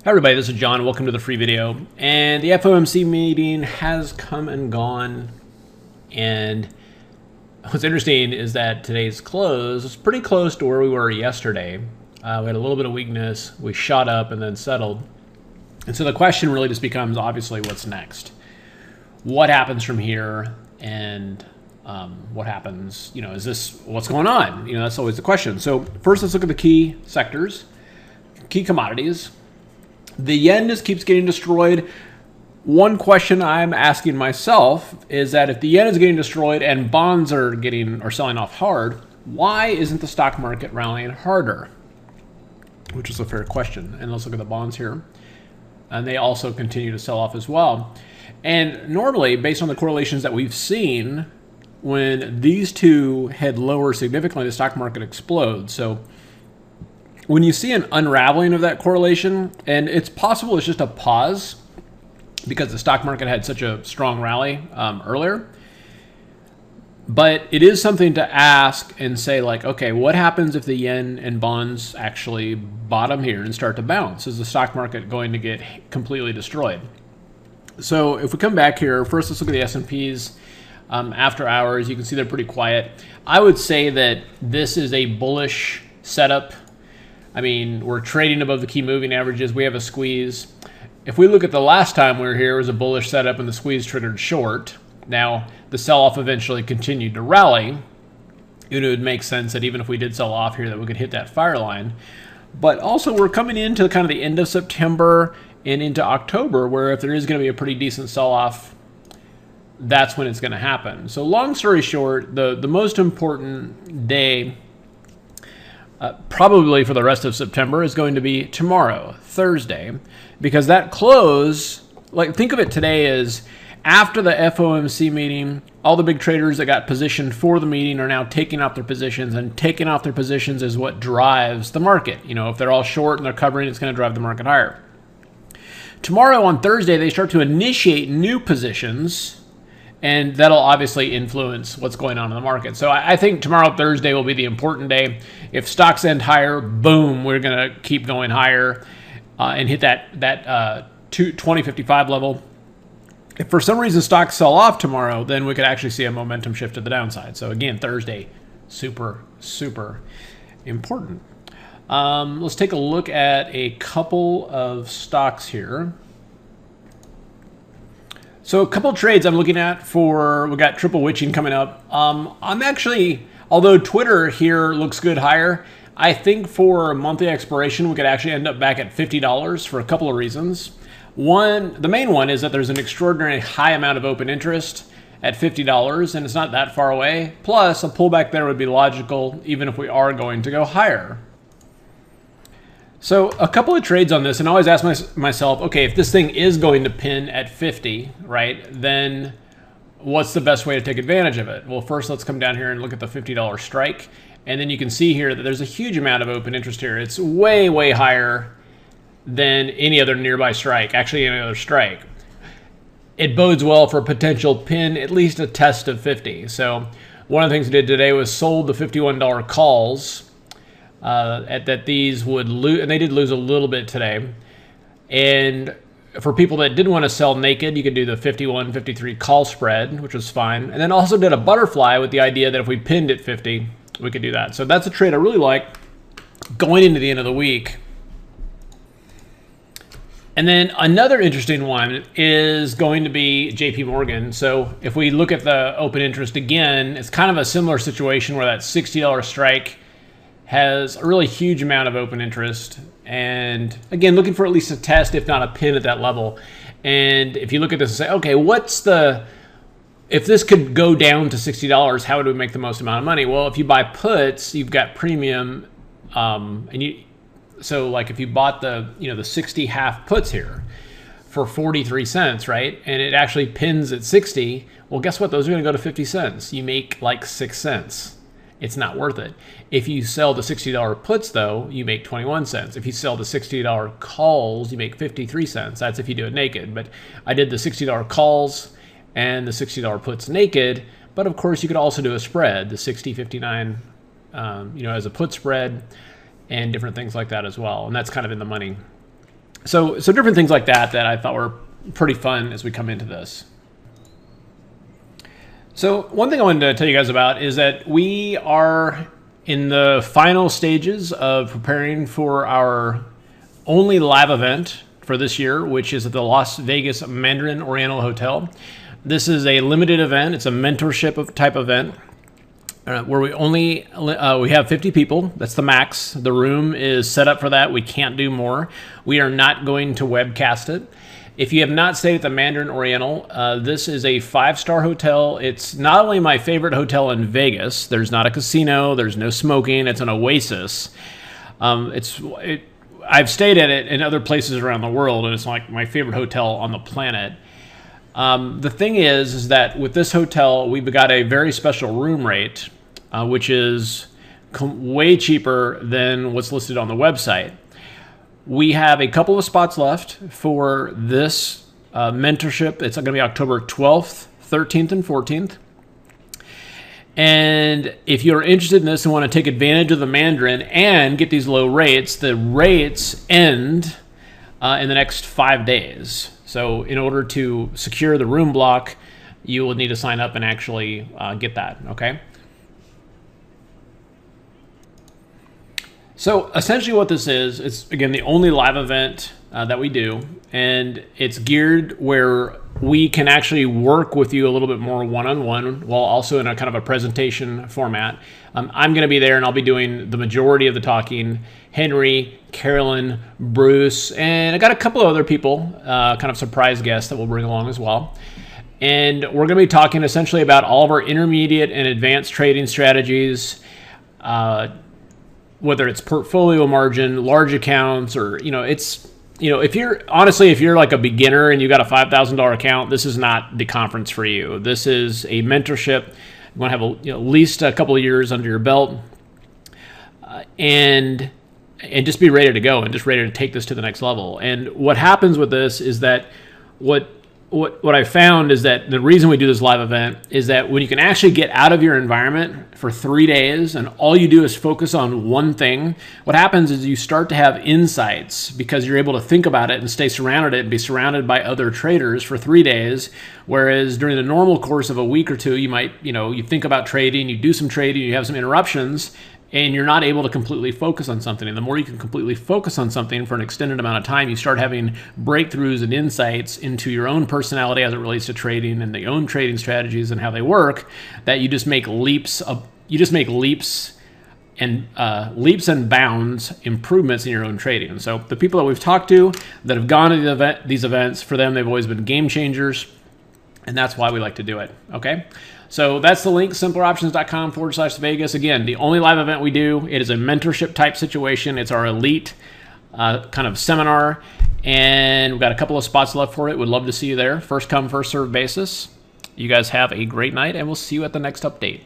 Hi everybody, this is John. Welcome to the free video. And the FOMC meeting has come and gone. And what's interesting is that today's close is pretty close to where we were yesterday. We had a little bit of weakness. We shot up and then settled. And so the question really just becomes, obviously, what's next? What happens from here? And what happens, is this what's going on? That's always the question. So first, let's look at the key sectors, key commodities. The yen just keeps getting destroyed. One question I'm asking myself is that if the yen is getting destroyed and bonds are selling off hard, why isn't the stock market rallying harder? Which is a fair question. And let's look at the bonds here. And they also continue to sell off as well. And normally, based on the correlations that we've seen, when these two head lower significantly, the stock market explodes. So when you see an unraveling of that correlation, and it's possible it's just a pause because the stock market had such a strong rally earlier, but it is something to ask and say, like, okay, what happens if the yen and bonds actually bottom here and start to bounce? Is the stock market going to get completely destroyed? So if we come back here, first let's look at the S&Ps after hours. You can see they're pretty quiet. I would say that this is a bullish setup. I mean, we're trading above the key moving averages. We have a squeeze. If we look at the last time we were here, it was a bullish setup and the squeeze triggered short. Now, the sell-off eventually continued to rally. It would make sense that even if we did sell off here, that we could hit that fire line. But also, we're coming into kind of the end of September and into October, where if there is going to be a pretty decent sell-off, that's when it's going to happen. So long story short, the most important day probably for the rest of September is going to be tomorrow, Thursday, because that close, like, think of it today as after the FOMC meeting, all the big traders that got positioned for the meeting are now taking off their positions, and taking off their positions is what drives the market. If they're all short and they're covering, it's going to drive the market higher. Tomorrow on Thursday, they start to initiate new positions, and that'll obviously influence what's going on in the market. So I think tomorrow, Thursday, will be the important day. If stocks end higher, boom, we're going to keep going higher and hit that 2055 level. If for some reason stocks sell off tomorrow, then we could actually see a momentum shift to the downside. So again, Thursday, super, super important. Let's take a look at a couple of stocks here. So a couple of trades I'm looking at we got triple witching coming up. I'm actually, although Twitter here looks good higher, I think for monthly expiration, we could actually end up back at $50 for a couple of reasons. One, the main one is that there's an extraordinary high amount of open interest at $50, and it's not that far away. Plus, a pullback there would be logical, even if we are going to go higher. So a couple of trades on this, and I always ask myself, okay, if this thing is going to pin at 50, right, then what's the best way to take advantage of it? Well, first let's come down here and look at the $50 strike. And then you can see here that there's a huge amount of open interest here. It's way, way higher than any other nearby strike, actually any other strike. It bodes well for a potential pin, at least a test of 50. So one of the things we did today was sold the $51 calls. That these would lose, and they did lose a little bit today. And for people that didn't want to sell naked, you could do the 51, 53 call spread, which was fine. And then also did a butterfly with the idea that if we pinned at 50, we could do that. So that's a trade I really like going into the end of the week. And then another interesting one is going to be JP Morgan. So if we look at the open interest again, it's kind of a similar situation where that $60 strike has a really huge amount of open interest. And again, looking for at least a test, if not a pin at that level. And if you look at this and say, okay, if this could go down to $60, how would we make the most amount of money? Well, if you buy puts, you've got premium. So like if you bought the 60 half puts here for 43 cents, right? And it actually pins at 60. Well, guess what? Those are going to go to 50 cents. You make like 6 cents. It's not worth it. If you sell the $60 puts, though, you make 21 cents. If you sell the $60 calls, you make 53 cents. That's if you do it naked. But I did the $60 calls and the $60 puts naked. But of course, you could also do a spread, the 60, 59, as a put spread, and different things like that as well. And that's kind of in the money. So different things like that I thought were pretty fun as we come into this. So one thing I wanted to tell you guys about is that we are in the final stages of preparing for our only live event for this year, which is at the Las Vegas Mandarin Oriental Hotel. This is a limited event. It's a mentorship type event where we have 50 people. That's the max. The room is set up for that. We can't do more. We are not going to webcast it. If you have not stayed at the Mandarin Oriental, this is a 5-star hotel. It's not only my favorite hotel in Vegas. There's not a casino. There's no smoking. It's an oasis. I've stayed at it in other places around the world, and it's like my favorite hotel on the planet. The thing is that with this hotel, we've got a very special room rate, which is way cheaper than what's listed on the website. We have a couple of spots left for this mentorship. It's going to be October 12th, 13th, and 14th. And if you're interested in this and want to take advantage of the Mandarin and get these low rates, the rates end in the next 5 days. So in order to secure the room block, you will need to sign up and actually get that, okay? So essentially what this is, it's again the only live event that we do, and it's geared where we can actually work with you a little bit more one-on-one while also in a kind of a presentation format. I'm going to be there and I'll be doing the majority of the talking. Henry, Carolyn, Bruce, and I got a couple of other people, kind of surprise guests that we'll bring along as well. And we're going to be talking essentially about all of our intermediate and advanced trading strategies, whether it's portfolio margin, large accounts, or, if you're like a beginner and you got a $5,000 account, this is not the conference for you. This is a mentorship. You want to have at least a couple of years under your belt, and just be ready to go and just ready to take this to the next level. And what happens with this is that what I found is that the reason we do this live event is that when you can actually get out of your environment for 3 days and all you do is focus on one thing, what happens is you start to have insights because you're able to think about it and stay surrounded and be surrounded by other traders for 3 days. Whereas during the normal course of a week or two, you might, you think about trading, you do some trading, you have some interruptions, and you're not able to completely focus on something. And the more you can completely focus on something for an extended amount of time, you start having breakthroughs and insights into your own personality as it relates to trading and the own trading strategies and how they work, that you just make leaps and bounds improvements in your own trading. And so the people that we've talked to that have gone to these events, for them, they've always been game changers. And that's why we like to do it, okay? So that's the link, simpleroptions.com/Vegas. Again, the only live event we do. It is a mentorship type situation. It's our elite kind of seminar, and we've got a couple of spots left for it. We'd love to see you there. First come, first serve basis. You guys have a great night, and we'll see you at the next update.